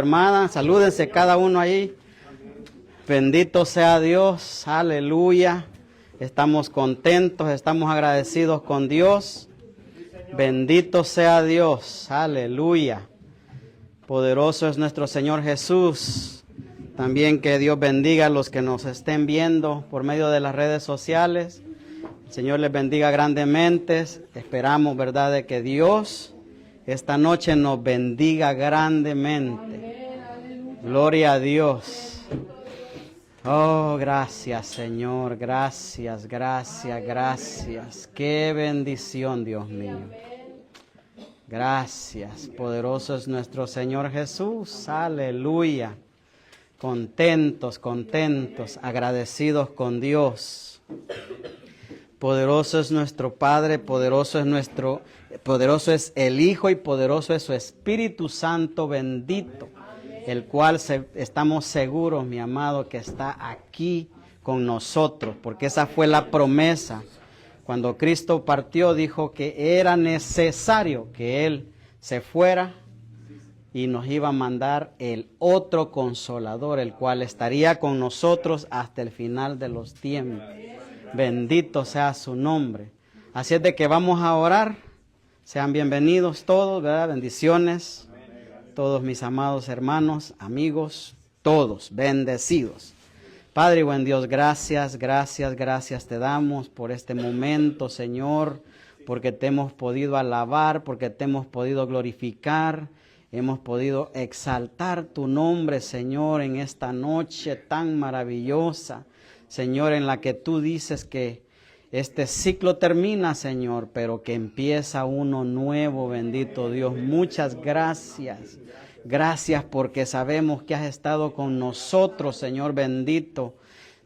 Hermana, salúdense cada uno ahí. Bendito sea Dios, aleluya. Estamos contentos, estamos agradecidos con Dios. Bendito sea Dios, aleluya. Poderoso es nuestro Señor Jesús. También que Dios bendiga a los que nos estén viendo por medio de las redes sociales. El Señor les bendiga grandemente. Esperamos, ¿verdad?, de que Dios esta noche nos bendiga grandemente. Gloria a Dios. Oh, gracias, Señor. Gracias, gracias, gracias. Qué bendición, Dios mío. Gracias. Poderoso es nuestro Señor Jesús. Aleluya. Contentos, contentos, agradecidos con Dios. Poderoso es nuestro Padre, poderoso es el Hijo y poderoso es su Espíritu Santo bendito, el cual estamos seguros, mi amado, que está aquí con nosotros, porque esa fue la promesa. Cuando Cristo partió, dijo que era necesario que Él se fuera y nos iba a mandar el otro Consolador, el cual estaría con nosotros hasta el final de los tiempos. Bendito sea su nombre. Así es de que vamos a orar. Sean bienvenidos todos, ¿verdad? Bendiciones. Todos mis amados hermanos, amigos, todos bendecidos. Padre y buen Dios, gracias, gracias, gracias te damos por este momento, Señor, porque te hemos podido alabar, porque te hemos podido glorificar, hemos podido exaltar tu nombre, Señor, en esta noche tan maravillosa, Señor, en la que tú dices que este ciclo termina, Señor, pero que empieza uno nuevo, bendito Dios. Muchas gracias. Gracias porque sabemos que has estado con nosotros, Señor bendito.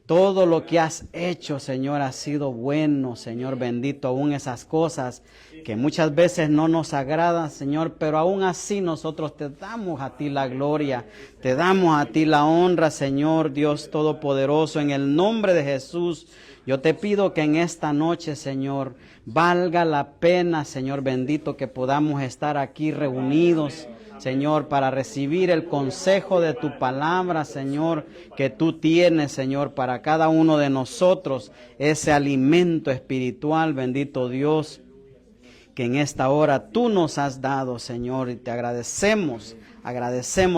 Todo lo que has hecho, Señor, ha sido bueno, Señor bendito. Aún esas cosas que muchas veces no nos agradan, Señor, pero aún así nosotros te damos a ti la gloria, te damos a ti la honra, Señor Dios Todopoderoso. En el nombre de Jesús, yo te pido que en esta noche, Señor, valga la pena, Señor bendito, que podamos estar aquí reunidos, Señor, para recibir el consejo de tu palabra, Señor, que tú tienes, Señor, para cada uno de nosotros, ese alimento espiritual, bendito Dios, que en esta hora tú nos has dado, Señor, y te agradecemos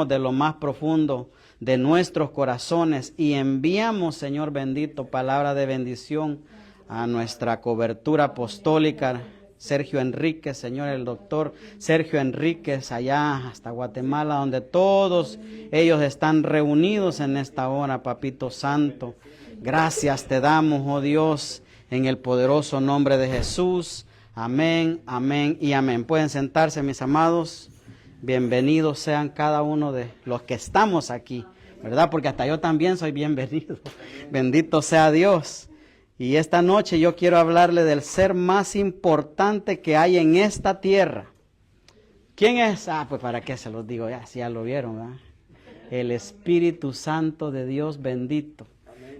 de lo más profundo de nuestros corazones y enviamos, Señor bendito, palabra de bendición a nuestra cobertura apostólica, Sergio Enríquez, Señor, el doctor Sergio Enríquez, allá hasta Guatemala, donde todos ellos están reunidos en esta hora, Papito Santo. Gracias te damos, oh Dios, en el poderoso nombre de Jesús. Amén, amén y amén. Pueden sentarse, mis amados. Bienvenidos sean cada uno de los que estamos aquí, ¿verdad? Porque hasta yo también soy bienvenido. Bendito sea Dios. Y esta noche yo quiero hablarle del ser más importante que hay en esta tierra. ¿Quién es? Pues para qué se los digo, ya lo vieron, ¿verdad? El Espíritu Santo de Dios bendito.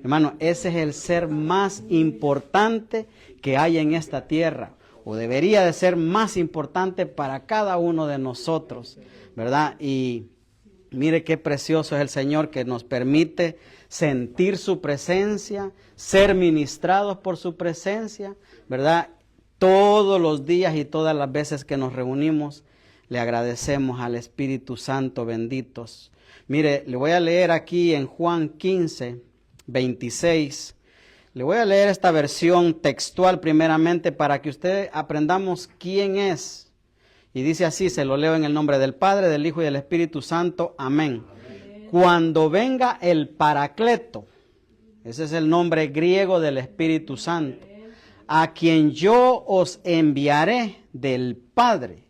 Hermano, ese es el ser más importante que hay en esta tierra, o debería de ser más importante para cada uno de nosotros, ¿verdad? Y mire qué precioso es el Señor que nos permite sentir su presencia, ser ministrados por su presencia, ¿verdad? Todos los días y todas las veces que nos reunimos, le agradecemos al Espíritu Santo benditos. Mire, le voy a leer aquí en Juan 15, 26. Le voy a leer esta versión textual primeramente para que usted aprendamos quién es. Y dice así, se lo leo en el nombre del Padre, del Hijo y del Espíritu Santo. Amén. Cuando venga el Paracleto, ese es el nombre griego del Espíritu Santo, a quien yo os enviaré del Padre,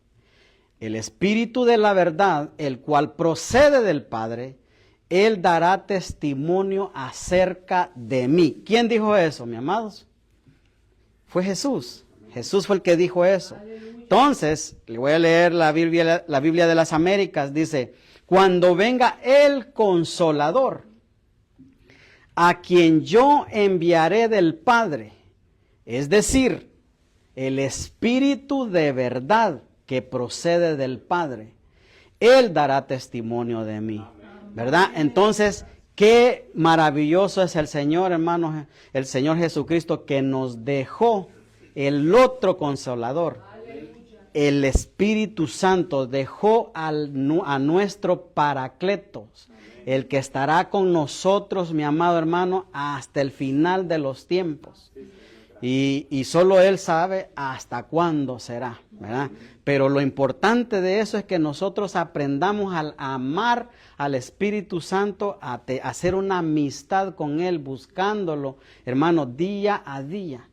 el Espíritu de la verdad, el cual procede del Padre, Él dará testimonio acerca de mí. ¿Quién dijo eso, mis amados? Fue Jesús. Jesús fue el que dijo eso. Entonces, le voy a leer la Biblia de las Américas. Dice, cuando venga el Consolador, a quien yo enviaré del Padre, es decir, el Espíritu de verdad que procede del Padre, Él dará testimonio de mí, ¿verdad? Entonces, qué maravilloso es el Señor, hermanos, el Señor Jesucristo, que nos dejó el otro consolador, el Espíritu Santo. Dejó a nuestro Paracletos, el que estará con nosotros, mi amado hermano, hasta el final de los tiempos. Y solo Él sabe hasta cuándo será, ¿verdad? Pero lo importante de eso es que nosotros aprendamos a amar al Espíritu Santo, a hacer una amistad con Él, buscándolo, hermano, día a día.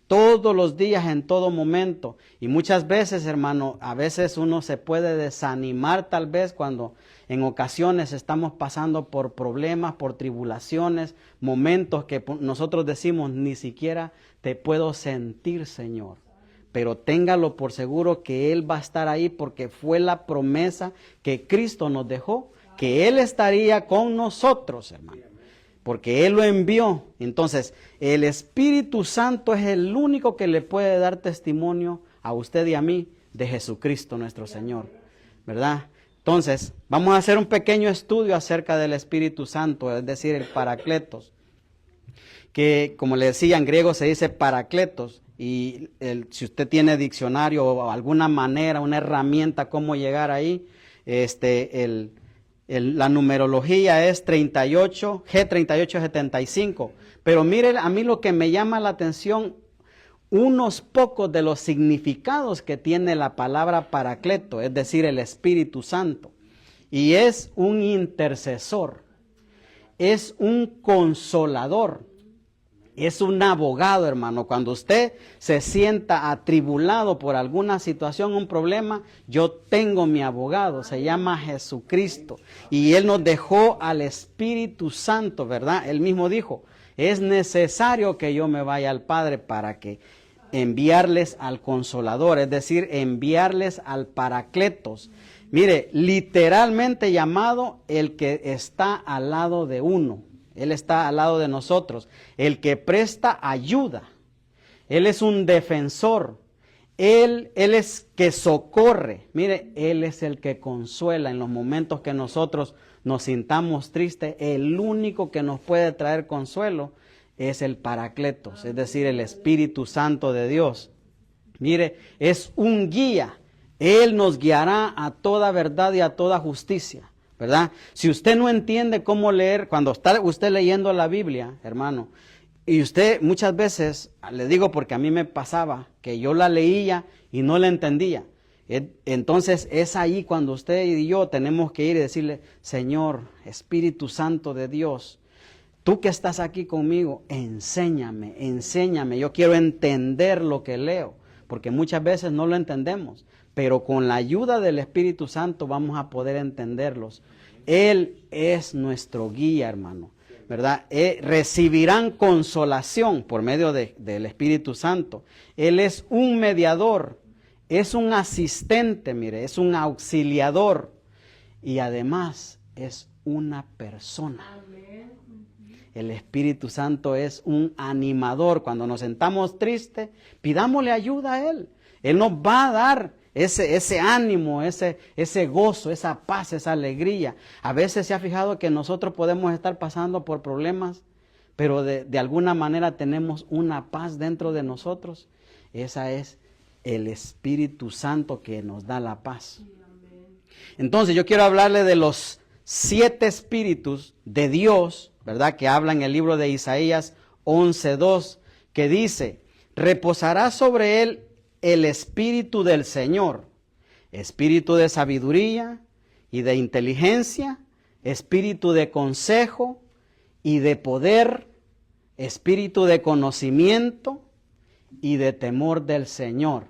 Todos los días, en todo momento. Y muchas veces, hermano, a veces uno se puede desanimar tal vez cuando en ocasiones estamos pasando por problemas, por tribulaciones, momentos que nosotros decimos, ni siquiera te puedo sentir, Señor. Pero téngalo por seguro que Él va a estar ahí, porque fue la promesa que Cristo nos dejó, que Él estaría con nosotros, hermano. Porque Él lo envió. Entonces, el Espíritu Santo es el único que le puede dar testimonio a usted y a mí de Jesucristo nuestro Señor, ¿verdad? Entonces, vamos a hacer un pequeño estudio acerca del Espíritu Santo, es decir, el Paracletos, que como le decía, en griego se dice Paracletos, y si usted tiene diccionario o alguna manera, una herramienta cómo llegar ahí, la numerología es 38, G3875. Pero mire, a mí lo que me llama la atención, unos pocos de los significados que tiene la palabra Paracleto, es decir, el Espíritu Santo. Y es un intercesor, es un consolador, es un abogado, hermano. Cuando usted se sienta atribulado por alguna situación, un problema, yo tengo mi abogado, se llama Jesucristo. Y Él nos dejó al Espíritu Santo, ¿verdad? Él mismo dijo, es necesario que yo me vaya al Padre para que enviarles al Consolador, es decir, enviarles al Paracletos. Mire, literalmente llamado el que está al lado de uno. Él está al lado de nosotros, el que presta ayuda. Él es un defensor. Él es que socorre. Mire, Él es el que consuela en los momentos que nosotros nos sintamos tristes. El único que nos puede traer consuelo es el Paracletos, es decir, el Espíritu Santo de Dios. Mire, es un guía. Él nos guiará a toda verdad y a toda justicia, ¿verdad? Si usted no entiende cómo leer, cuando está usted leyendo la Biblia, hermano, y usted muchas veces, le digo porque a mí me pasaba, que yo la leía y no la entendía. Entonces es ahí cuando usted y yo tenemos que ir y decirle, Señor, Espíritu Santo de Dios, tú que estás aquí conmigo, enséñame, enséñame. Yo quiero entender lo que leo, porque muchas veces no lo entendemos. Pero con la ayuda del Espíritu Santo vamos a poder entenderlos. Él es nuestro guía, hermano, ¿verdad? Recibirán consolación por medio del Espíritu Santo. Él es un mediador, es un asistente, mire, es un auxiliador y además es una persona. El Espíritu Santo es un animador. Cuando nos sentamos tristes, pidámosle ayuda a Él. Él nos va a dar ese ánimo, ese gozo, esa paz, esa alegría. A veces se ha fijado que nosotros podemos estar pasando por problemas, pero de alguna manera tenemos una paz dentro de nosotros. Esa es el Espíritu Santo que nos da la paz. Entonces yo quiero hablarle de los 7 espíritus de Dios, ¿verdad? Que habla en el libro de Isaías 11:2, que dice, reposará sobre él el Espíritu del Señor, Espíritu de sabiduría y de inteligencia, Espíritu de consejo y de poder, Espíritu de conocimiento y de temor del Señor.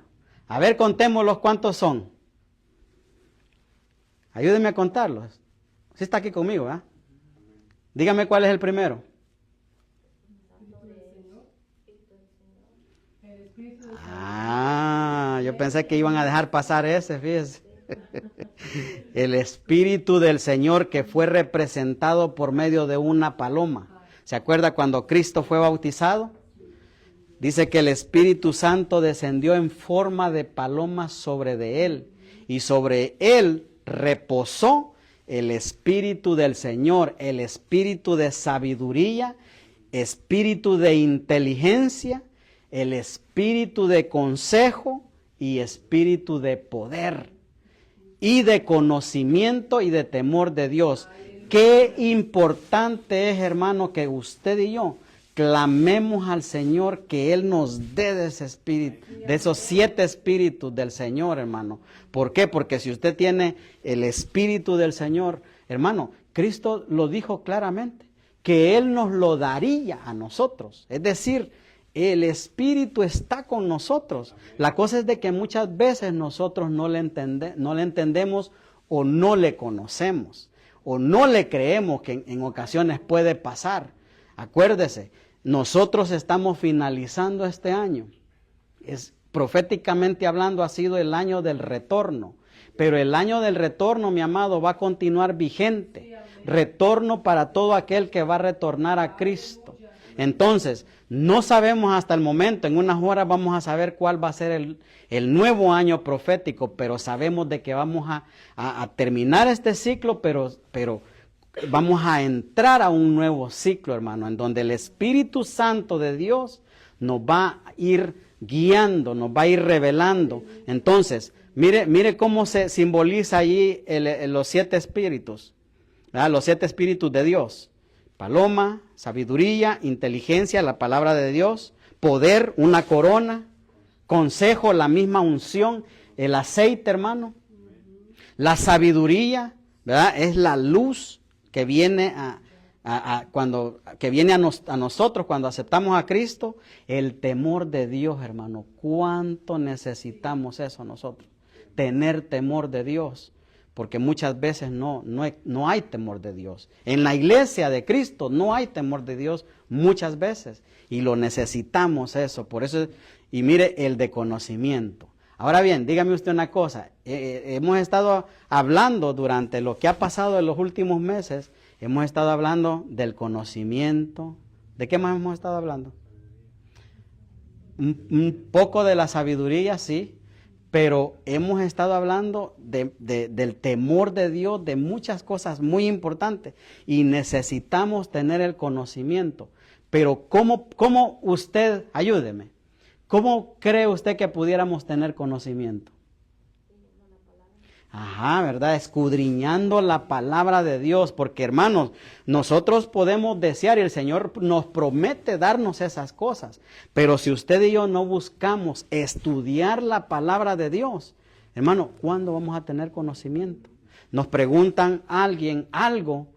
A ver, contémoslos, ¿cuántos son? Ayúdenme a contarlos. ¿Sí está aquí conmigo, ¿eh? Dígame cuál es el primero. Yo pensé que iban a dejar pasar ese, fíjese. El Espíritu del Señor que fue representado por medio de una paloma. ¿Se acuerda cuando Cristo fue bautizado? Dice que el Espíritu Santo descendió en forma de paloma sobre de él. Y sobre él reposó el Espíritu del Señor, el Espíritu de sabiduría, Espíritu de inteligencia, el Espíritu de consejo y Espíritu de poder y de conocimiento y de temor de Dios. Qué importante es, hermano, que usted y yo clamemos al Señor que Él nos dé de ese espíritu, de esos 7 espíritus del Señor, hermano. ¿Por qué? Porque si usted tiene el Espíritu del Señor, hermano, Cristo lo dijo claramente, que Él nos lo daría a nosotros. Es decir, el Espíritu está con nosotros. La cosa es de que muchas veces nosotros no le entendemos o no le conocemos o no le creemos, que en ocasiones puede pasar. Acuérdese, nosotros estamos finalizando este año. Proféticamente hablando, ha sido el año del retorno. Pero el año del retorno, mi amado, va a continuar vigente. Retorno para todo aquel que va a retornar a Cristo. Entonces, no sabemos hasta el momento, en unas horas vamos a saber cuál va a ser el nuevo año profético, pero sabemos de que vamos a terminar este ciclo, pero vamos a entrar a un nuevo ciclo, hermano, en donde el Espíritu Santo de Dios nos va a ir guiando, nos va a ir revelando. Entonces, mire cómo se simboliza allí los 7 espíritus, ¿verdad? Los 7 espíritus de Dios. Paloma, sabiduría, inteligencia, la palabra de Dios, poder, una corona, consejo, la misma unción, el aceite, hermano. La sabiduría, ¿verdad? Es la luz que viene a nosotros cuando aceptamos a Cristo. El temor de Dios, hermano. ¿Cuánto necesitamos eso nosotros? Tener temor de Dios. Porque muchas veces no hay temor de Dios. En la iglesia de Cristo no hay temor de Dios muchas veces. Y lo necesitamos eso. Por eso, y mire, el de conocimiento. Ahora bien, dígame usted una cosa. Hemos estado hablando durante lo que ha pasado en los últimos meses. Hemos estado hablando del conocimiento. ¿De qué más hemos estado hablando? Un poco de la sabiduría, sí. Pero hemos estado hablando del temor de Dios, de muchas cosas muy importantes. Y necesitamos tener el conocimiento. Pero ¿cómo usted, ayúdeme, cómo cree usted que pudiéramos tener conocimiento? Ajá, ¿verdad? Escudriñando la palabra de Dios. Porque, hermanos, nosotros podemos desear y el Señor nos promete darnos esas cosas. Pero si usted y yo no buscamos estudiar la palabra de Dios, hermano, ¿cuándo vamos a tener conocimiento? Nos preguntan alguien algo,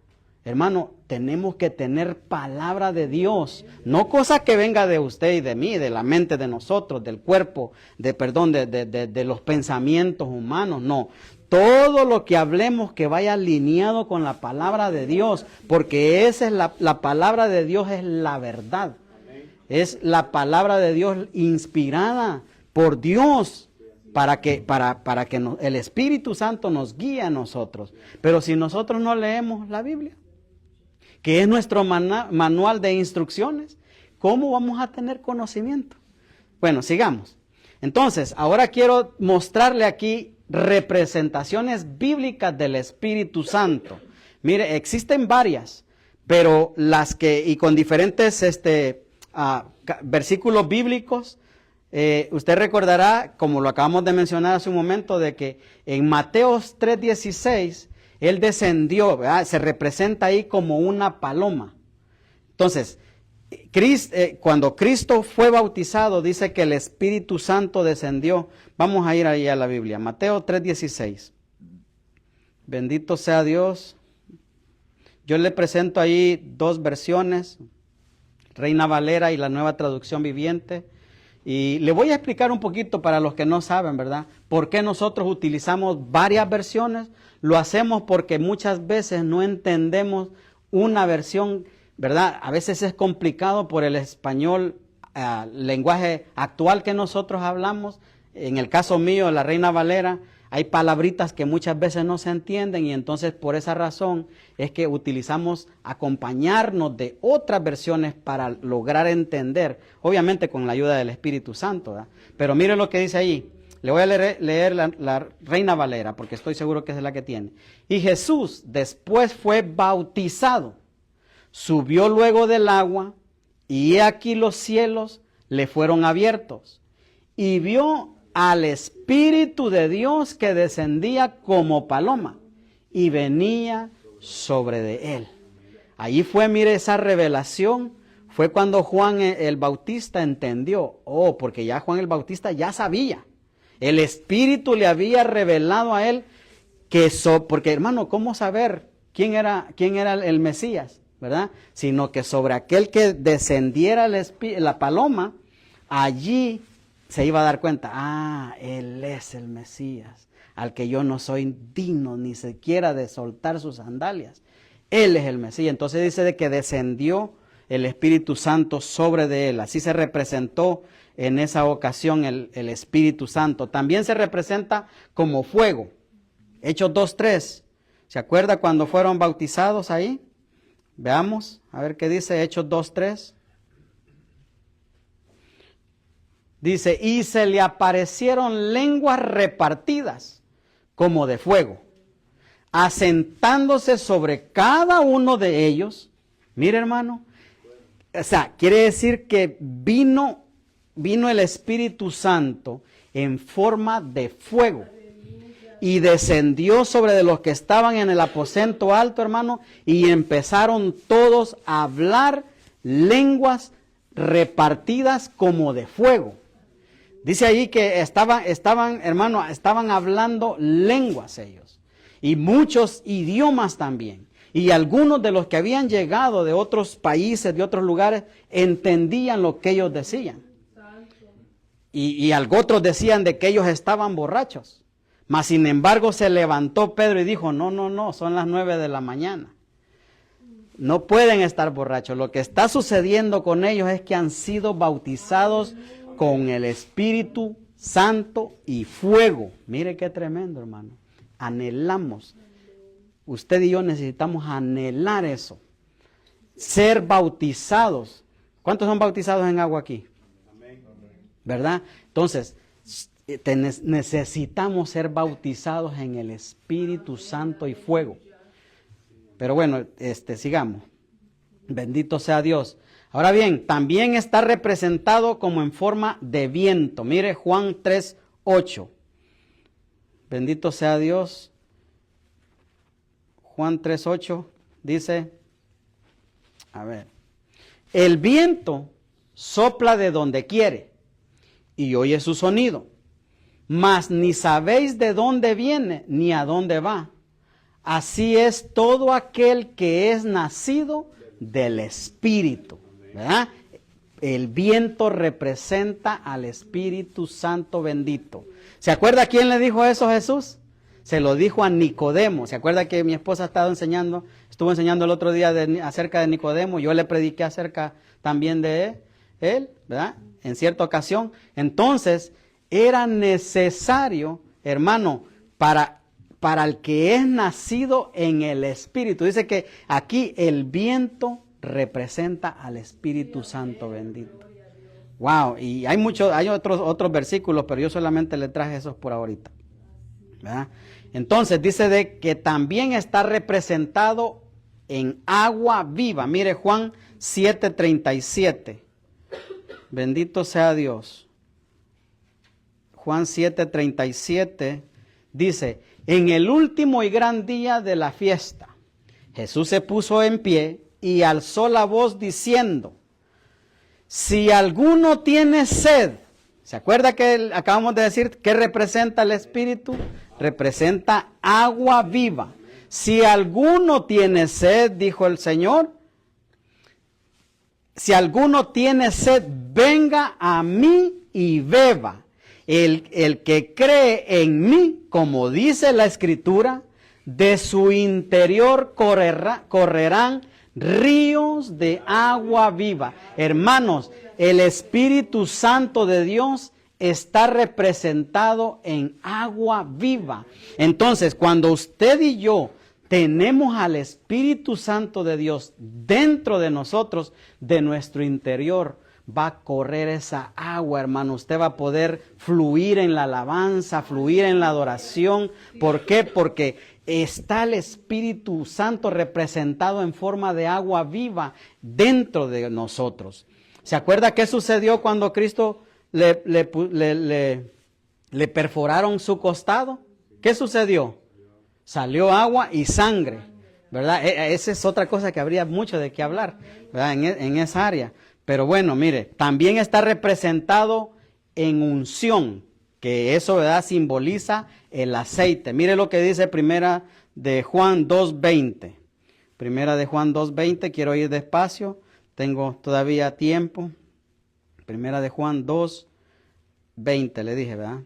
hermano, tenemos que tener palabra de Dios. No cosa que venga de usted y de mí, de la mente de nosotros, del cuerpo, de los pensamientos humanos, no. Todo lo que hablemos que vaya alineado con la palabra de Dios, porque esa es la palabra de Dios, es la verdad. Es la palabra de Dios inspirada por Dios para que el Espíritu Santo nos guíe a nosotros. Pero si nosotros no leemos la Biblia, que es nuestro manual de instrucciones, ¿cómo vamos a tener conocimiento? Bueno, sigamos. Entonces, ahora quiero mostrarle aquí representaciones bíblicas del Espíritu Santo. Mire, existen varias, pero y con diferentes versículos bíblicos. Usted recordará, como lo acabamos de mencionar hace un momento, de que en Mateo 3:16, Él descendió, ¿verdad? Se representa ahí como una paloma. Entonces, cuando Cristo fue bautizado, dice que el Espíritu Santo descendió. Vamos a ir ahí a la Biblia, Mateo 3:16. Bendito sea Dios. Yo le presento ahí 2 versiones, Reina Valera y la Nueva Traducción Viviente. Y le voy a explicar un poquito para los que no saben, ¿verdad? ¿Por qué nosotros utilizamos varias versiones? Lo hacemos porque muchas veces no entendemos una versión, ¿verdad? A veces es complicado por el español, lenguaje actual que nosotros hablamos. En el caso mío, la Reina Valera, hay palabritas que muchas veces no se entienden y entonces por esa razón es que utilizamos acompañarnos de otras versiones para lograr entender, obviamente con la ayuda del Espíritu Santo, ¿verdad? Pero mire lo que dice ahí, le voy a leer la Reina Valera, porque estoy seguro que es la que tiene. Y Jesús después fue bautizado, subió luego del agua, y he aquí los cielos le fueron abiertos, y vio al Espíritu de Dios que descendía como paloma, y venía sobre de él. Allí fue, mire, esa revelación. Fue cuando Juan el Bautista entendió, porque ya Juan el Bautista ya sabía. El Espíritu le había revelado a él porque hermano, ¿cómo saber quién era el Mesías? ¿Verdad? Sino que sobre aquel que descendiera la paloma, allí se iba a dar cuenta, él es el Mesías, al que yo no soy digno ni siquiera de soltar sus sandalias. Él es el Mesías. Entonces dice de que descendió el Espíritu Santo sobre de él. Así se representó en esa ocasión el Espíritu Santo. También se representa como fuego. Hechos 2:3. ¿Se acuerda cuando fueron bautizados ahí? Veamos, a ver qué dice Hechos 2:3. Dice, y se le aparecieron lenguas repartidas como de fuego, asentándose sobre cada uno de ellos. Mire, hermano, o sea, quiere decir que vino el Espíritu Santo en forma de fuego y descendió sobre de los que estaban en el aposento alto, hermano, y empezaron todos a hablar lenguas repartidas como de fuego. Dice ahí que estaban hablando lenguas ellos, y muchos idiomas también. Y algunos de los que habían llegado de otros países, de otros lugares, entendían lo que ellos decían. Y otros decían de que ellos estaban borrachos. Mas sin embargo se levantó Pedro y dijo, no, son las 9 de la mañana. No pueden estar borrachos. Lo que está sucediendo con ellos es que han sido bautizados con el Espíritu Santo y fuego. Mire qué tremendo, hermano. Anhelamos. Usted y yo necesitamos anhelar eso. Ser bautizados. ¿Cuántos son bautizados en agua aquí? ¿Verdad? Entonces, necesitamos ser bautizados en el Espíritu Santo y fuego. Pero bueno, sigamos. Bendito sea Dios. Ahora bien, también está representado como en forma de viento. Mire Juan 3:8. Bendito sea Dios. Juan 3:8 dice, el viento sopla de donde quiere y oye su sonido, mas ni sabéis de dónde viene ni a dónde va. Así es todo aquel que es nacido del Espíritu. ¿Verdad? El viento representa al Espíritu Santo bendito. ¿Se acuerda quién le dijo eso a Jesús? Se lo dijo a Nicodemo. ¿Se acuerda que mi esposa estuvo enseñando el otro día acerca de Nicodemo? Yo le prediqué acerca también de él, ¿verdad? En cierta ocasión. Entonces, era necesario, hermano, para el que es nacido en el Espíritu. Dice que aquí el viento representa al Espíritu Santo bendito. Wow, y hay otros versículos, pero yo solamente le traje esos por ahorita. ¿Verdad? Entonces dice de que también está representado en agua viva. Mire Juan 7:37. Bendito sea Dios. Juan 7:37 dice, en el último y gran día de la fiesta, Jesús se puso en pie y alzó la voz diciendo, si alguno tiene sed, ¿se acuerda que acabamos de decir qué representa el Espíritu? Representa agua viva. Si alguno tiene sed, dijo el Señor, si alguno tiene sed, venga a mí y beba. El que cree en mí, como dice la Escritura, de su interior correrán ríos de agua viva. Hermanos, el Espíritu Santo de Dios está representado en agua viva. Entonces, cuando usted y yo tenemos al Espíritu Santo de Dios dentro de nosotros, de nuestro interior, va a correr esa agua, hermano. Usted va a poder fluir en la alabanza, fluir en la adoración. ¿Por qué? Porque está el Espíritu Santo representado en forma de agua viva dentro de nosotros. ¿Se acuerda qué sucedió cuando Cristo le perforaron su costado? ¿Qué sucedió? Salió agua y sangre, ¿verdad? Esa es otra cosa que habría mucho de qué hablar, ¿verdad? En esa área. Pero bueno, mire, también está representado en unción, que eso, ¿verdad?, simboliza el aceite. Mire lo que dice Primera de Juan 2:20. Primera de Juan 2:20, quiero ir despacio, tengo todavía tiempo. Primera de Juan 2:20, le dije, ¿verdad?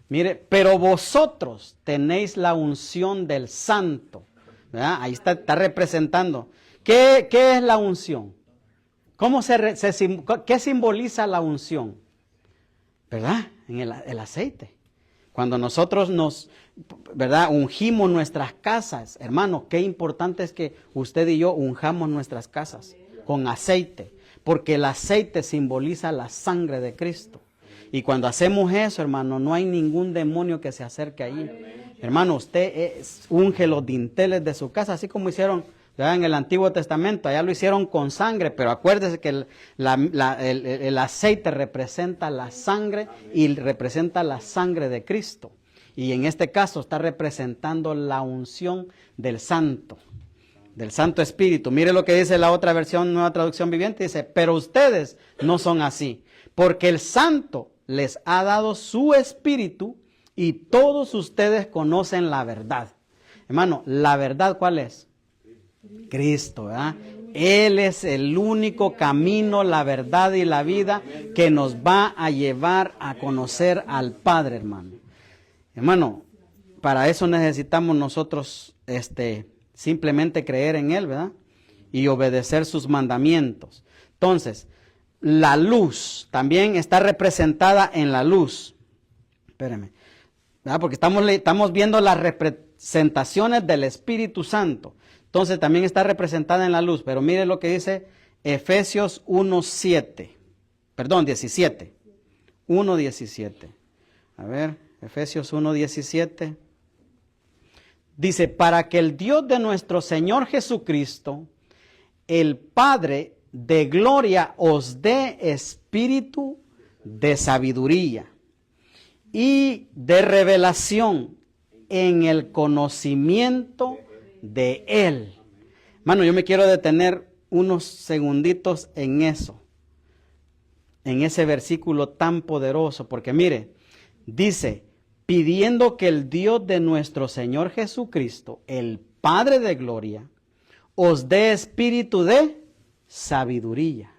Mire, pero vosotros tenéis la unción del Santo, ¿verdad? Ahí está representando. ¿Qué es la unción? ¿Qué simboliza la unción? ¿Verdad? En el aceite. Cuando nosotros ¿verdad?, ungimos nuestras casas, hermano, qué importante es que usted y yo unjamos nuestras casas con aceite, porque el aceite simboliza la sangre de Cristo. Y cuando hacemos eso, hermano, no hay ningún demonio que se acerque allí. Hermano, usted unge los dinteles de su casa, así como hicieron, ¿verdad?, en el Antiguo Testamento. Allá lo hicieron con sangre, pero acuérdese que el aceite representa la sangre y representa la sangre de Cristo. Y en este caso está representando la unción del Santo Espíritu. Mire lo que dice la otra versión, Nueva Traducción Viviente, dice, pero ustedes no son así, porque el Santo les ha dado su Espíritu y todos ustedes conocen la verdad. Hermano, ¿la verdad cuál es? Cristo, ¿verdad? Él es el único camino, la verdad y la vida que nos va a llevar a conocer al Padre, hermano. Hermano, para eso necesitamos nosotros simplemente creer en Él, ¿verdad? Y obedecer sus mandamientos. Entonces, la luz también está representada en la luz. Espérenme, ¿verdad? Porque estamos viendo las representaciones del Espíritu Santo. Entonces también está representada en la luz. Pero mire lo que dice Efesios 17. 1:17. A ver, Efesios 1:17. Dice, para que el Dios de nuestro Señor Jesucristo, el Padre de gloria, os dé espíritu de sabiduría y de revelación en el conocimiento de Él. Hermano, yo me quiero detener unos segunditos en eso, en ese versículo tan poderoso, porque mire, dice, pidiendo que el Dios de nuestro Señor Jesucristo, el Padre de gloria, os dé espíritu de sabiduría.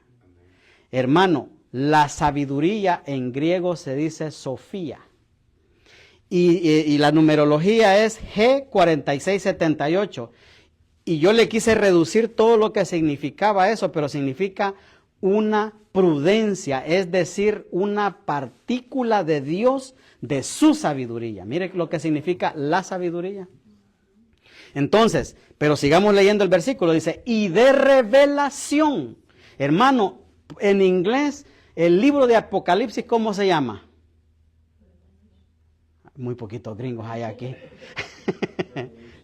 Hermano, la sabiduría en griego se dice Sofía. Y la numerología es G4678. Y yo le quise reducir todo lo que significaba eso, pero significa una prudencia, es decir, una partícula de Dios, de su sabiduría. Mire lo que significa la sabiduría. Entonces, pero sigamos leyendo el versículo, dice, y de revelación. Hermano, en inglés, el libro de Apocalipsis, ¿cómo se llama? Muy poquitos gringos hay aquí.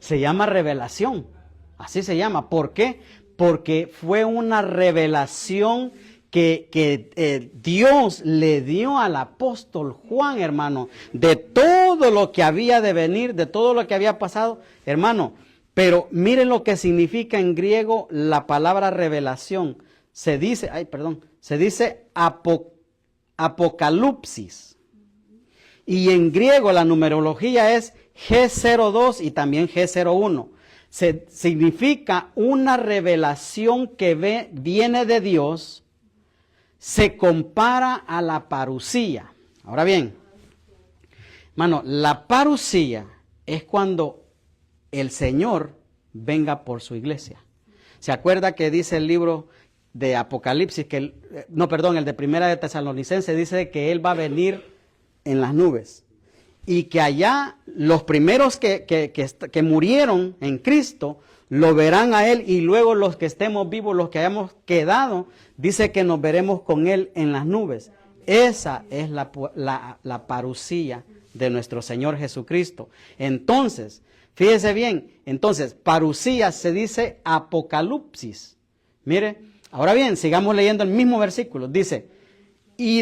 Se llama revelación, así se llama. ¿Por qué? Porque fue una revelación que Dios le dio al apóstol Juan, hermano, de todo lo que había de venir, de todo lo que había pasado, hermano. Pero miren lo que significa en griego la palabra revelación. Se dice apocalipsis. Y en griego la numerología es G02 y también G01. Significa una revelación que viene de Dios, se compara a la parusía. Ahora bien, hermano, la parusía es cuando el Señor venga por su iglesia. ¿Se acuerda que dice el libro de Apocalipsis, el de Primera de Tesalonicenses, dice que Él va a venir en las nubes? Y que allá los primeros que murieron en Cristo, lo verán a Él y luego los que estemos vivos, los que hayamos quedado, dice que nos veremos con Él en las nubes. Esa es la parusía de nuestro Señor Jesucristo. Entonces, fíjese bien, entonces, parusía se dice apocalipsis. Mire, ahora bien, sigamos leyendo el mismo versículo. Dice, y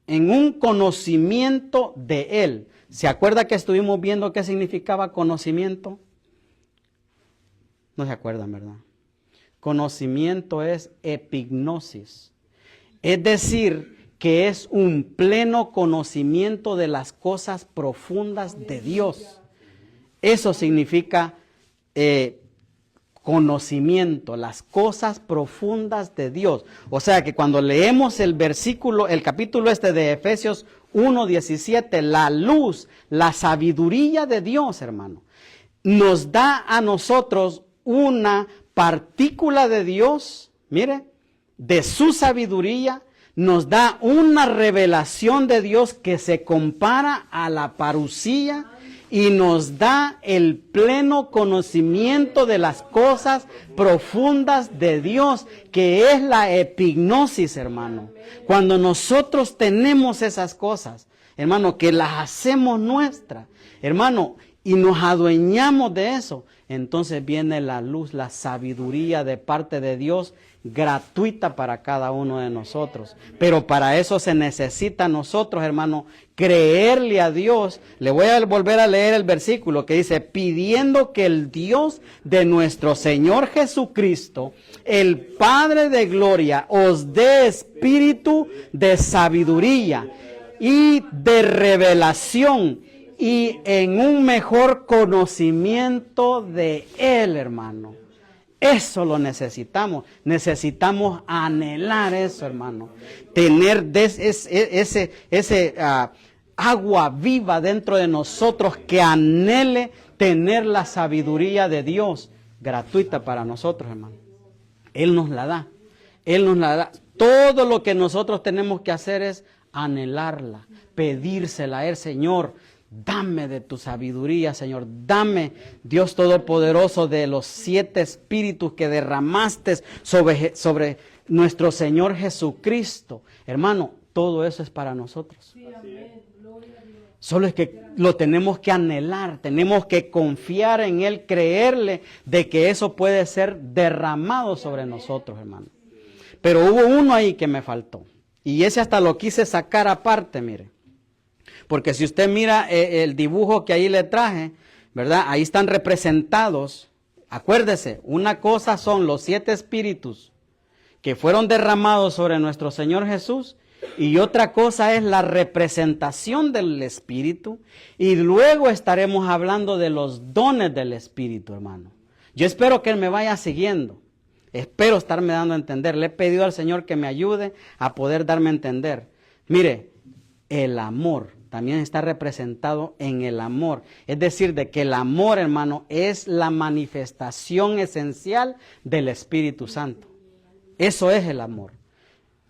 en un conocimiento de Él. ¿Se acuerda que estuvimos viendo qué significaba conocimiento? No se acuerdan, ¿verdad? Conocimiento es epignosis. Es decir, que es un pleno conocimiento de las cosas profundas de Dios. Eso significa conocimiento, las cosas profundas de Dios. O sea que cuando leemos el capítulo de Efesios 1:17, la luz, la sabiduría de Dios, hermano, nos da a nosotros una partícula de Dios, mire, de su sabiduría, nos da una revelación de Dios que se compara a la parusía y nos da el pleno conocimiento de las cosas profundas de Dios, que es la epignosis, hermano. Cuando nosotros tenemos esas cosas, hermano, que las hacemos nuestras, hermano, y nos adueñamos de eso, entonces viene la luz, la sabiduría de parte de Dios, gratuita para cada uno de nosotros. Pero para eso se necesita nosotros, hermano, creerle a Dios. Le voy a volver a leer el versículo que dice, pidiendo que el Dios de nuestro Señor Jesucristo, el Padre de gloria, os dé espíritu de sabiduría y de revelación y en un mejor conocimiento de Él, hermano. Eso lo necesitamos. Necesitamos anhelar eso, hermano. Tener ese agua viva dentro de nosotros que anhele tener la sabiduría de Dios gratuita para nosotros, hermano. Él nos la da. Él nos la da. Todo lo que nosotros tenemos que hacer es anhelarla, pedírsela a Él, Señor. Dame de tu sabiduría, Señor. Dame, Dios Todopoderoso, de los 7 espíritus que derramaste sobre nuestro Señor Jesucristo. Hermano, todo eso es para nosotros. Sí, amén. Solo es que lo tenemos que anhelar, tenemos que confiar en Él, creerle de que eso puede ser derramado sobre nosotros, hermano. Pero hubo uno ahí que me faltó. Y ese hasta lo quise sacar aparte, mire. Porque si usted mira el dibujo que ahí le traje, ¿verdad? Ahí están representados. Acuérdese, una cosa son los 7 espíritus que fueron derramados sobre nuestro Señor Jesús, y otra cosa es la representación del Espíritu, y luego estaremos hablando de los dones del Espíritu, hermano. Yo espero que Él me vaya siguiendo. Espero estarme dando a entender. Le he pedido al Señor que me ayude a poder darme a entender. Mire, el amor también está representado en el amor. Es decir, de que el amor, hermano, es la manifestación esencial del Espíritu Santo. Eso es el amor.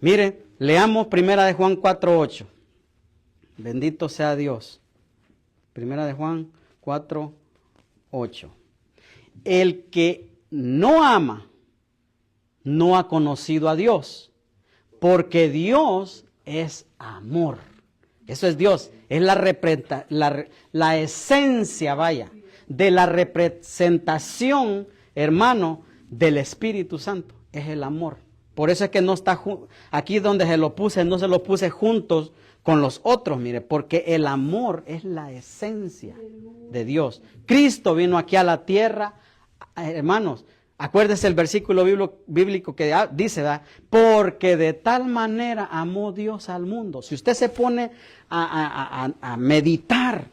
Mire, leamos 1 Juan 4:8. Bendito sea Dios. 1 Juan 4:8. El que no ama, no ha conocido a Dios, porque Dios es amor. Eso es Dios, es la esencia, vaya, de la representación, hermano, del Espíritu Santo, es el amor. Por eso es que no está aquí donde se lo puse, no se lo puse juntos con los otros, mire, porque el amor es la esencia de Dios. Cristo vino aquí a la tierra, hermanos. Acuérdese el versículo bíblico que dice, ¿verdad? Porque de tal manera amó Dios al mundo. Si usted se pone a meditar,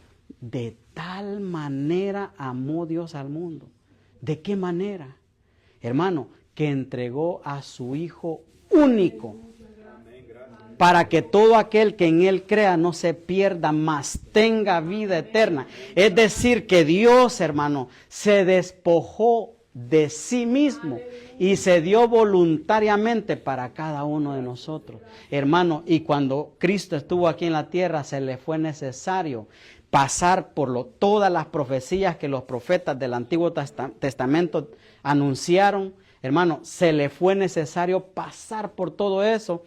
de tal manera amó Dios al mundo. ¿De qué manera? Hermano, que entregó a su Hijo único, para que todo aquel que en Él crea no se pierda, mas tenga vida eterna. Es decir, que Dios, hermano, se despojó de sí mismo y se dio voluntariamente para cada uno de nosotros, hermano. Y cuando Cristo estuvo aquí en la tierra, se le fue necesario pasar por todas las profecías que los profetas del Antiguo Testamento anunciaron. Hermano, se le fue necesario pasar por todo eso.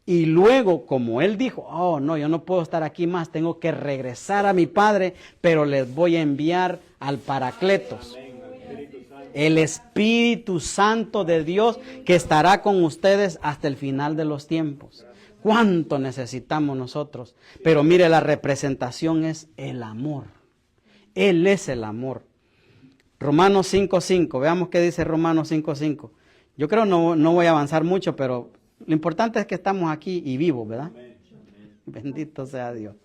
Y luego, como él dijo, oh no, yo no puedo estar aquí más, tengo que regresar a mi Padre, pero les voy a enviar al Paracletos, el Espíritu Santo de Dios, que estará con ustedes hasta el final de los tiempos. ¿Cuánto necesitamos nosotros? Pero mire, la representación es el amor. Él es el amor. Romanos 5:5, veamos qué dice Romanos 5:5. Yo creo no voy a avanzar mucho, pero lo importante es que estamos aquí y vivos, ¿verdad? Amén. Bendito sea Dios.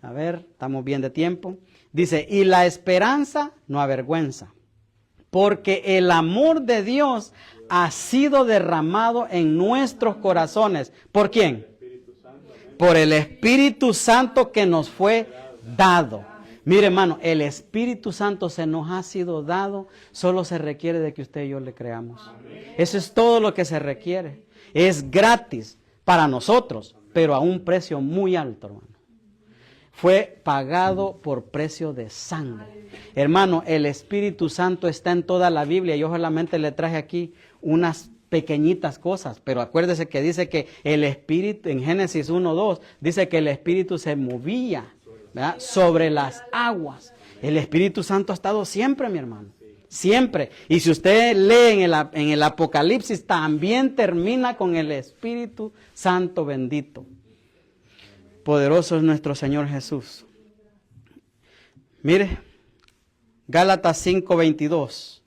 A ver, estamos bien de tiempo. Dice, y la esperanza no avergüenza, porque el amor de Dios ha sido derramado en nuestros corazones. ¿Por quién? Por el Espíritu Santo que nos fue dado. Mire, hermano, el Espíritu Santo se nos ha sido dado, solo se requiere de que usted y yo le creamos. Eso es todo lo que se requiere. Es gratis para nosotros, pero a un precio muy alto, hermano. Fue pagado por precio de sangre. Hermano, el Espíritu Santo está en toda la Biblia. Yo solamente le traje aquí unas pequeñitas cosas, pero acuérdese que dice que el Espíritu, en Génesis 1:2, dice que el Espíritu se movía, ¿verdad?, sobre las aguas. El Espíritu Santo ha estado siempre, mi hermano. Siempre. Y si usted lee en el Apocalipsis, también termina con el Espíritu Santo bendito. Poderoso es nuestro Señor Jesús. Mire, Gálatas 5:22.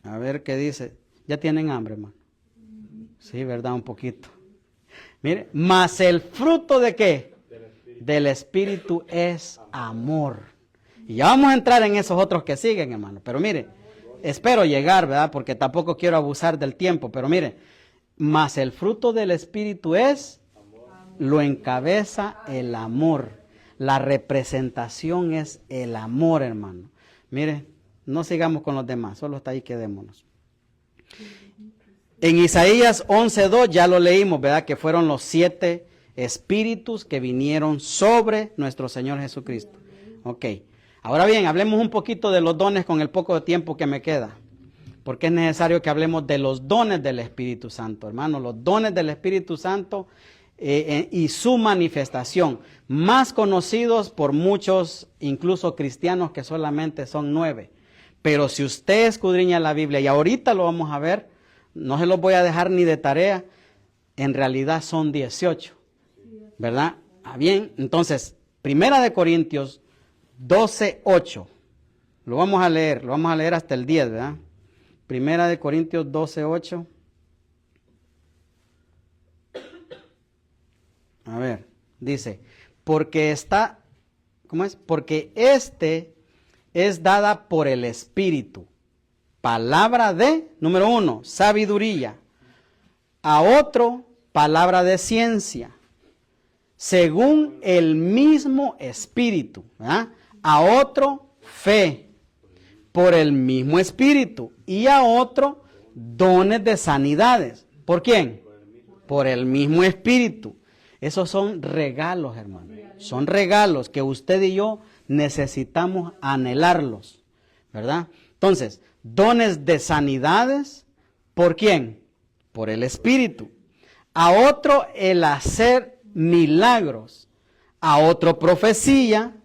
A ver qué dice. ¿Ya tienen hambre, hermano? Sí, ¿verdad? Un poquito. Mire, mas el fruto ¿de qué? Del Espíritu es amor. Y ya vamos a entrar en esos otros que siguen, hermano. Pero mire, espero llegar, ¿verdad? Porque tampoco quiero abusar del tiempo. Pero mire, mas el fruto del Espíritu es, lo encabeza el amor. La representación es el amor, hermano. Mire, no sigamos con los demás, solo hasta ahí quedémonos. En Isaías 11:2 ya lo leímos, ¿verdad? Que fueron los 7 espíritus que vinieron sobre nuestro Señor Jesucristo. Ok. Ahora bien, hablemos un poquito de los dones con el poco de tiempo que me queda. Porque es necesario que hablemos de los dones del Espíritu Santo, hermano. Los dones del Espíritu Santo y su manifestación. Más conocidos por muchos, incluso cristianos, que solamente son 9. Pero si usted escudriña la Biblia, y ahorita lo vamos a ver, no se los voy a dejar ni de tarea, en realidad son 18. ¿Verdad? Bien, entonces, 1 Corintios 12:8. Lo vamos a leer hasta el 10, ¿verdad? 1 Corintios 12:8. A ver, dice, porque es dada por el Espíritu. Palabra de, número 1, sabiduría. A otro, palabra de ciencia. Según el mismo Espíritu, ¿verdad? A otro, fe, por el mismo Espíritu. Y a otro, dones de sanidades. ¿Por quién? Por el mismo Espíritu. Esos son regalos, hermano. Son regalos que usted y yo necesitamos anhelarlos, ¿verdad? Entonces, dones de sanidades, ¿por quién? Por el Espíritu. A otro, el hacer milagros. A otro, profecía.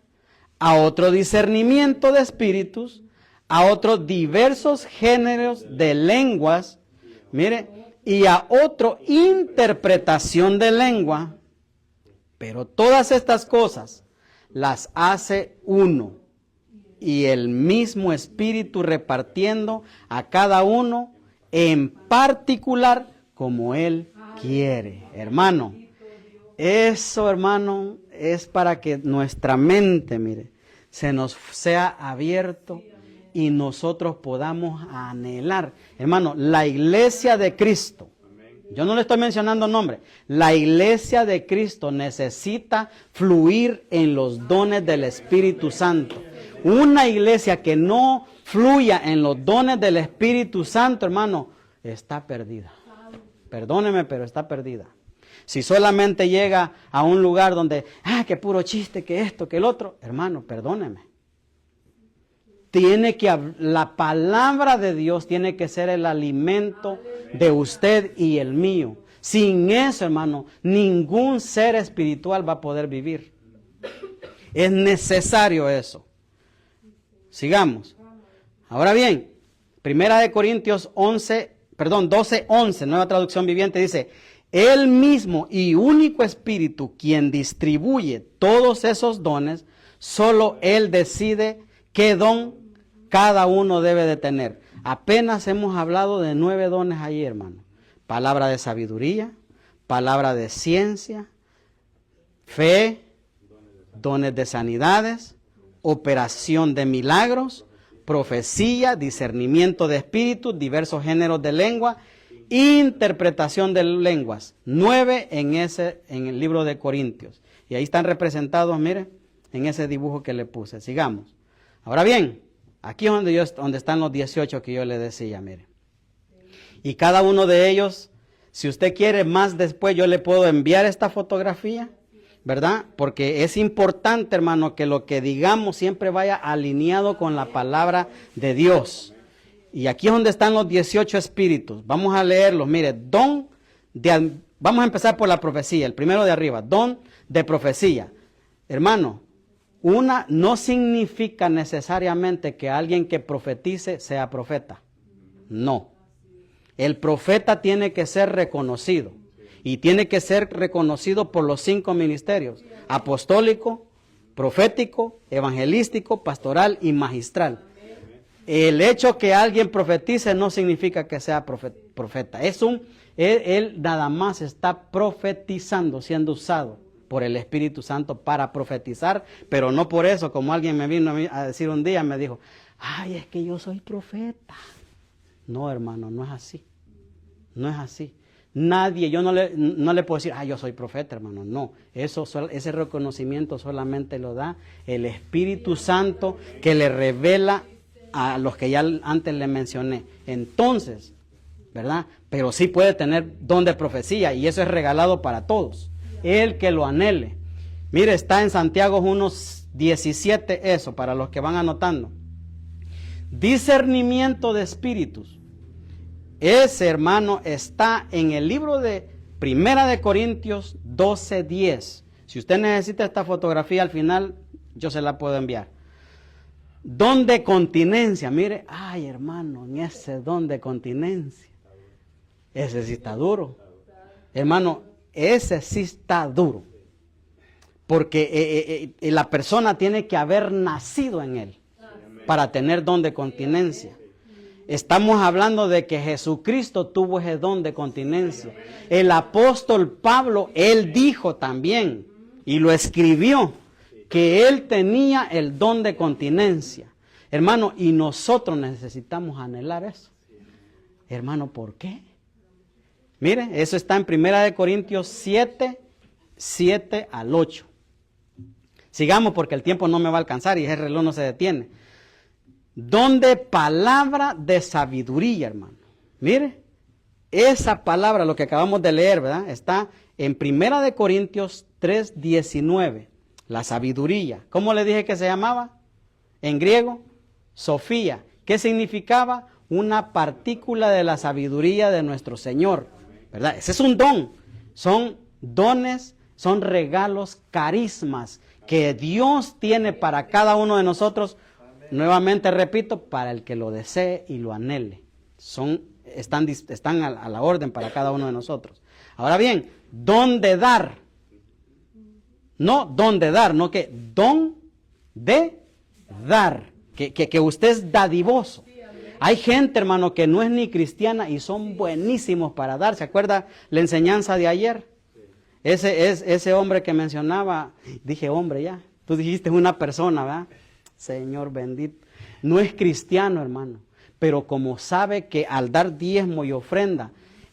A otro, discernimiento de espíritus. A otro, diversos géneros de lenguas. Mire, y a otro, interpretación de lengua. Pero todas estas cosas las hace uno, y el mismo Espíritu repartiendo a cada uno en particular como Él quiere. Hermano, eso, hermano, es para que nuestra mente, mire, se nos sea abierto y nosotros podamos anhelar. Hermano, la iglesia de Cristo, yo no le estoy mencionando nombre, la iglesia de Cristo necesita fluir en los dones del Espíritu Santo. Una iglesia que no fluya en los dones del Espíritu Santo, hermano, está perdida. Perdóneme, pero está perdida. Si solamente llega a un lugar donde, que puro chiste, que esto, que el otro, hermano, perdóneme. La palabra de Dios tiene que ser el alimento de usted y el mío. Sin eso, hermano, ningún ser espiritual va a poder vivir. Es necesario eso. Sigamos. Ahora bien, 1 Corintios 12:11, nueva traducción viviente, dice, el mismo y único Espíritu quien distribuye todos esos dones, solo Él decide qué don cada uno debe de tener. Apenas hemos hablado de 9 dones ahí, hermano. Palabra de sabiduría, palabra de ciencia, fe, dones de sanidades, operación de milagros, profecía, discernimiento de espíritus, diversos géneros de lengua, interpretación de lenguas. 9 en el libro de Corintios. Y ahí están representados, mire, en ese dibujo que le puse. Sigamos. Ahora bien, aquí es donde están los 18 que yo le decía, mire. Y cada uno de ellos, si usted quiere más después, yo le puedo enviar esta fotografía, ¿verdad? Porque es importante, hermano, que lo que digamos siempre vaya alineado con la palabra de Dios. Y aquí es donde están los 18 espíritus. Vamos a leerlos. Mire, vamos a empezar por la profecía, el primero de arriba, don de profecía. Hermano, una no significa necesariamente que alguien que profetice sea profeta. No. El profeta tiene que ser reconocido. Y tiene que ser reconocido por los 5 ministerios: apostólico, profético, evangelístico, pastoral y magistral. El hecho que alguien profetice no significa que sea profeta. Él nada más está profetizando, siendo usado por el Espíritu Santo para profetizar, pero no por eso, como alguien me vino a decir un día, me dijo, es que yo soy profeta. No, hermano, no es así. No es así. Nadie, yo no le puedo decir, yo soy profeta, hermano. No, ese reconocimiento solamente lo da el Espíritu Santo, que le revela a los que ya antes le mencioné. Entonces, ¿verdad? Pero sí puede tener don de profecía, y eso es regalado para todos. El que lo anhele. Mire, está en Santiago 1:17 eso, para los que van anotando. Discernimiento de espíritus. Ese, hermano, está en el libro de 1 Corintios 12:10. Si usted necesita esta fotografía al final, yo se la puedo enviar. Don de continencia. Mire, hermano, en ese don de continencia. Ese sí está duro. Hermano, ese sí está duro. Porque la persona tiene que haber nacido en él para tener don de continencia. Estamos hablando de que Jesucristo tuvo ese don de continencia. El apóstol Pablo, él dijo también, y lo escribió, que él tenía el don de continencia. Hermano, y nosotros necesitamos anhelar eso. Hermano, ¿por qué? Mire, eso está en 1 Corintios 7 al 8. Sigamos porque el tiempo no me va a alcanzar y ese reloj no se detiene. Donde palabra de sabiduría, hermano. Mire, esa palabra, lo que acabamos de leer, ¿verdad? Está en 1 Corintios 3:19. La sabiduría. ¿Cómo le dije que se llamaba? En griego, Sofía. ¿Qué significaba? Una partícula de la sabiduría de nuestro Señor, ¿verdad? Ese es un don. Son dones, son regalos, carismas que Dios tiene para cada uno de nosotros. Nuevamente repito, para el que lo desee y lo anhele. Están a la orden para cada uno de nosotros. Ahora bien, don de dar. No don de dar, no que don de dar. Que usted es dadivoso. Hay gente, hermano, que no es ni cristiana y son buenísimos para dar. ¿Se acuerda la enseñanza de ayer? Ese hombre que mencionaba, dije hombre ya, tú dijiste una persona, ¿verdad? Señor bendito, no es cristiano, hermano, pero como sabe que al dar diezmo y ofrenda,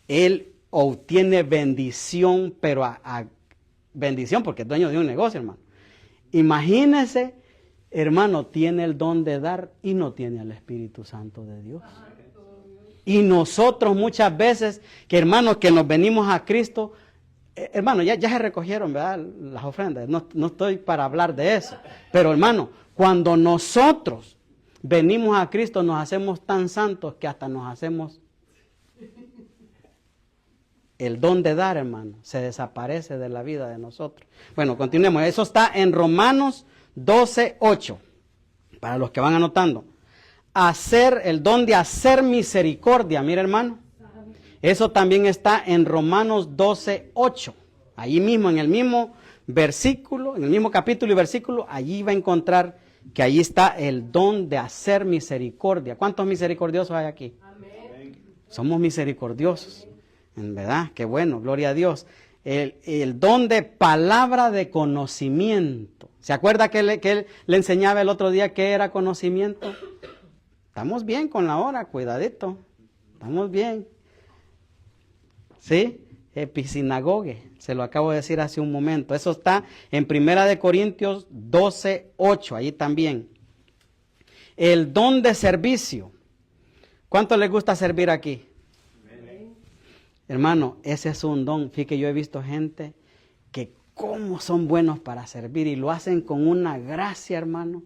él obtiene bendición, pero bendición porque es dueño de un negocio, hermano. Imagínese, hermano, tiene el don de dar y no tiene al Espíritu Santo de Dios. Y nosotros muchas veces, que hermanos, que nos venimos a Cristo, hermano, ya se recogieron, ¿verdad? Las ofrendas. No estoy para hablar de eso. Pero hermano, cuando nosotros venimos a Cristo nos hacemos tan santos que hasta nos hacemos... El don de dar, hermano, se desaparece de la vida de nosotros. Bueno, continuemos. Eso está en Romanos 12:8. Para los que van anotando. El don de hacer misericordia. Mira, hermano. Eso también está en Romanos 12:8. Allí mismo, en el mismo versículo, en el mismo capítulo y versículo, allí va a encontrar que allí está el don de hacer misericordia. ¿Cuántos misericordiosos hay aquí? Amén. Somos misericordiosos. En verdad, qué bueno, gloria a Dios. El don de palabra de conocimiento. ¿Se acuerda que él le enseñaba el otro día qué era conocimiento? Estamos bien con la hora, cuidadito. Estamos bien. ¿Sí? Episinagoge, se lo acabo de decir hace un momento. Eso está en 1 Corintios 12:8, ahí también. El don de servicio. ¿Cuánto les gusta servir aquí? Hermano, ese es un don. Fíjate que yo he visto gente que cómo son buenos para servir y lo hacen con una gracia, hermano.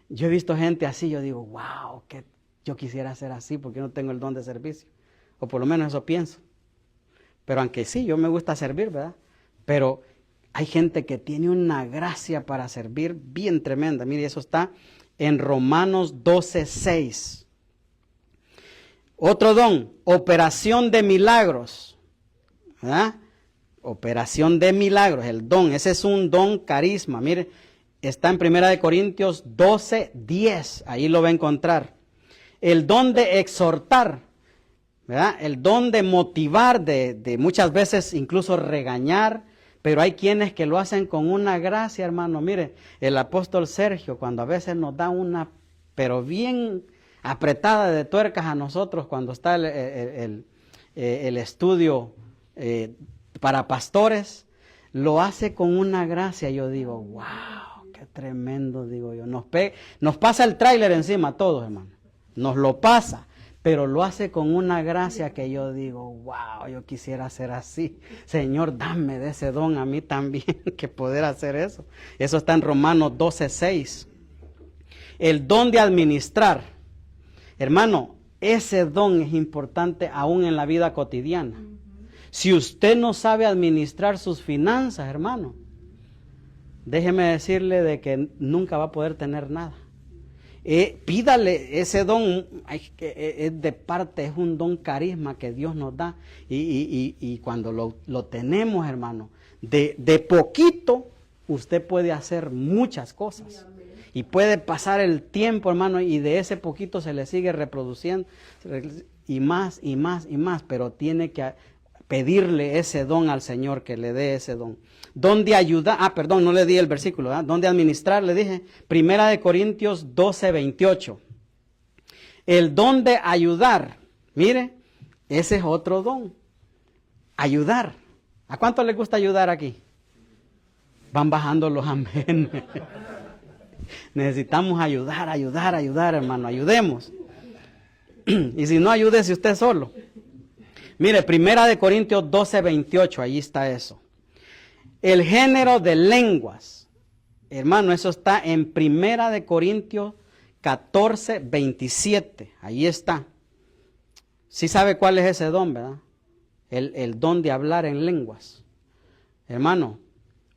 Yo he visto gente así, yo digo, wow, que yo quisiera ser así porque no tengo el don de servicio. O por lo menos eso pienso. Pero aunque sí, yo me gusta servir, ¿verdad? Pero hay gente que tiene una gracia para servir bien tremenda. Mire, eso está en Romanos 12:6. Otro don, operación de milagros, ¿verdad? Operación de milagros, el don, ese es un don carisma. Mire, está en 1 Corintios 12:10, ahí lo va a encontrar. El don de exhortar, ¿verdad? El don de motivar, de muchas veces incluso regañar, pero hay quienes que lo hacen con una gracia, hermano. Mire, el apóstol Sergio, cuando a veces nos da una, pero bien apretada de tuercas a nosotros cuando está el estudio para pastores, lo hace con una gracia. Yo digo, wow, qué tremendo, digo yo. Nos pasa el tráiler encima a todos, hermano. Nos lo pasa, pero lo hace con una gracia que yo digo, wow, yo quisiera ser así. Señor, dame de ese don a mí también, que poder hacer eso. Eso está en Romanos 12:6. El don de administrar. Hermano, ese don es importante aún en la vida cotidiana. Si usted no sabe administrar sus finanzas, hermano, déjeme decirle de que nunca va a poder tener nada. Pídale ese don, es de parte, es un don carisma que Dios nos da. Y cuando lo tenemos, hermano, de poquito, usted puede hacer muchas cosas. Y puede pasar el tiempo, hermano, y de ese poquito se le sigue reproduciendo, y más, y más, y más, pero tiene que pedirle ese don al Señor, que le dé ese don. Don de ayudar, perdón, no le di el versículo, ¿verdad? Don de administrar, le dije, 1 Corintios 12:28. El don de ayudar, mire, ese es otro don. Ayudar. ¿A cuánto les gusta ayudar aquí? Van bajando los amén. Necesitamos ayudar, hermano, ayudemos. Y si no, ayúdese usted solo. Mire, 1 Corintios 12:28, ahí está eso. El género de lenguas. Hermano, eso está en 1 Corintios 14:27, ahí está. Sí sabe cuál es ese don, ¿verdad? El don de hablar en lenguas. Hermano,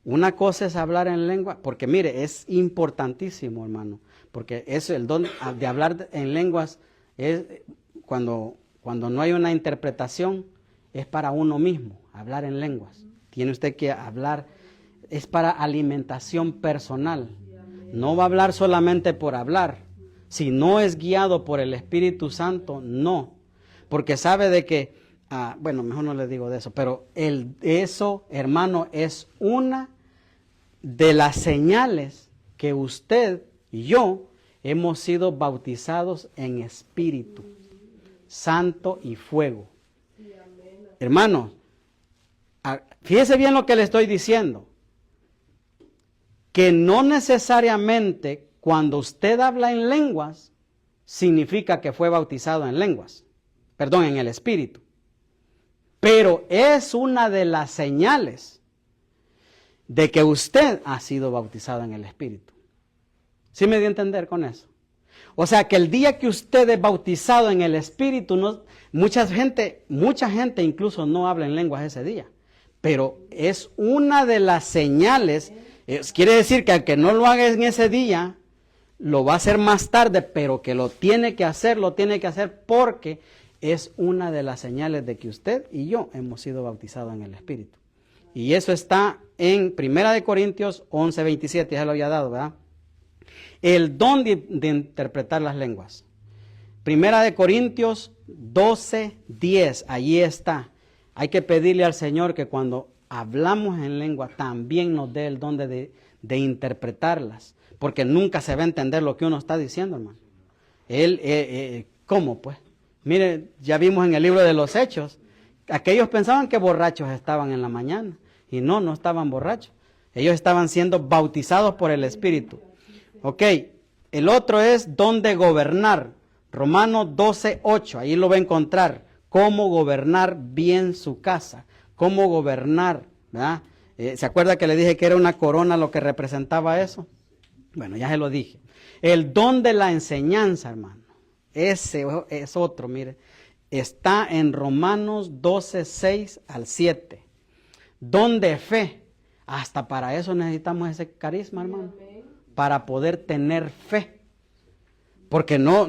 una cosa es hablar en lengua, porque mire, es importantísimo, hermano, porque eso, el don de hablar en lenguas, es cuando no hay una interpretación, es para uno mismo, hablar en lenguas. Tiene usted que hablar, es para alimentación personal. No va a hablar solamente por hablar. Si no es guiado por el Espíritu Santo, no. Porque sabe de que, bueno, mejor no le digo de eso, pero eso, hermano, es una de las señales que usted y yo hemos sido bautizados en Espíritu Santo y fuego. Hermano, fíjese bien lo que le estoy diciendo, que no necesariamente cuando usted habla en lenguas significa que fue bautizado en lenguas, perdón, en el Espíritu, pero es una de las señales de que usted ha sido bautizado en el Espíritu. ¿Sí me dio a entender con eso? O sea que el día que usted es bautizado en el Espíritu, mucha gente incluso no habla en lenguas ese día. Pero es una de las señales, quiere decir que aunque no lo haga en ese día, lo va a hacer más tarde, pero que lo tiene que hacer porque es una de las señales de que usted y yo hemos sido bautizados en el Espíritu. Y eso está en 1 Corintios 11:27, ya lo había dado, ¿verdad? El don de interpretar las lenguas. 1 Corintios 12:10, allí está. Hay que pedirle al Señor que cuando hablamos en lengua también nos dé el don de interpretarlas, porque nunca se va a entender lo que uno está diciendo, hermano. ¿Cómo pues? Mire, ya vimos en el libro de los Hechos, aquellos pensaban que borrachos estaban en la mañana, y no estaban borrachos. Ellos estaban siendo bautizados por el Espíritu. Ok, el otro es don de gobernar. Romanos 12:8, ahí lo va a encontrar. Cómo gobernar bien su casa. Cómo gobernar, ¿verdad? ¿Se acuerda que le dije que era una corona lo que representaba eso? Bueno, ya se lo dije. El don de la enseñanza, hermano. Ese es otro, mire. Está en Romanos 12:6-7. Don de fe. Hasta para eso necesitamos ese carisma, hermano. Para poder tener fe. Porque no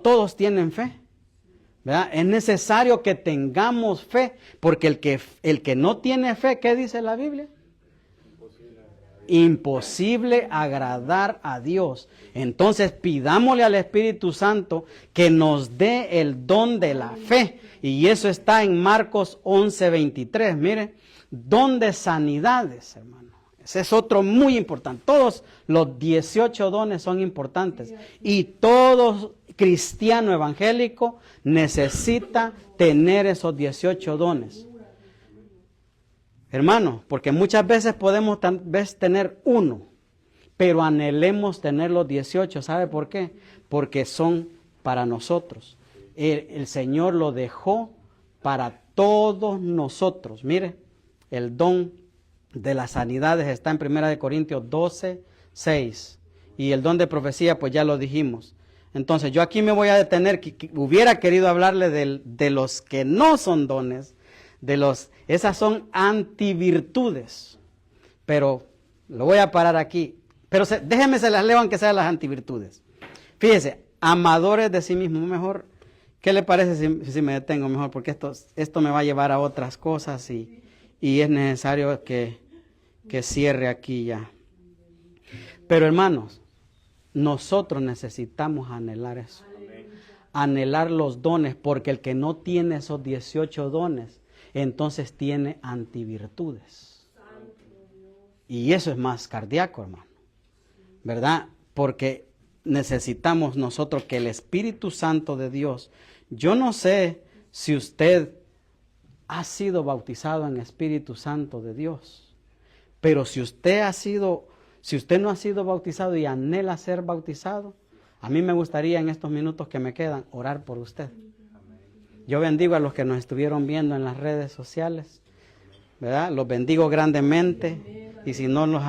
todos tienen fe, ¿verdad? Es necesario que tengamos fe. Porque el que no tiene fe, ¿qué dice la Biblia? Imposible agradar a Dios. Entonces pidámosle al Espíritu Santo que nos dé el don de la fe. Y eso está en Marcos 11:23. Mire, don de sanidades, hermano. Ese es otro muy importante. Todos los 18 dones son importantes. Y todo cristiano evangélico necesita tener esos 18 dones. Hermano, porque muchas veces podemos tal vez tener uno, pero anhelemos tener los 18. ¿Sabe por qué? Porque son para nosotros. El Señor lo dejó para todos nosotros. Mire, el don de las sanidades está en 1 Corintios 12:6. Y el don de profecía, pues ya lo dijimos. Entonces, yo aquí me voy a detener, que hubiera querido hablarle de los que no son dones, esas son antivirtudes. Pero lo voy a parar aquí. Pero déjenme se las leo aunque sean las antivirtudes. Fíjese, amadores de sí mismos, mejor, ¿qué le parece si me detengo mejor? Porque esto me va a llevar a otras cosas y es necesario que cierre aquí ya. Pero hermanos, nosotros necesitamos anhelar eso. Anhelar los dones, porque el que no tiene esos 18 dones, entonces tiene antivirtudes. Y eso es más cardíaco, hermano. ¿Verdad? Porque necesitamos nosotros que el Espíritu Santo de Dios, yo no sé si usted ha sido bautizado en Espíritu Santo de Dios, pero si usted no ha sido bautizado y anhela ser bautizado, a mí me gustaría en estos minutos que me quedan orar por usted. Yo bendigo a los que nos estuvieron viendo en las redes sociales, ¿verdad? Los bendigo grandemente, y si no los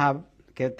que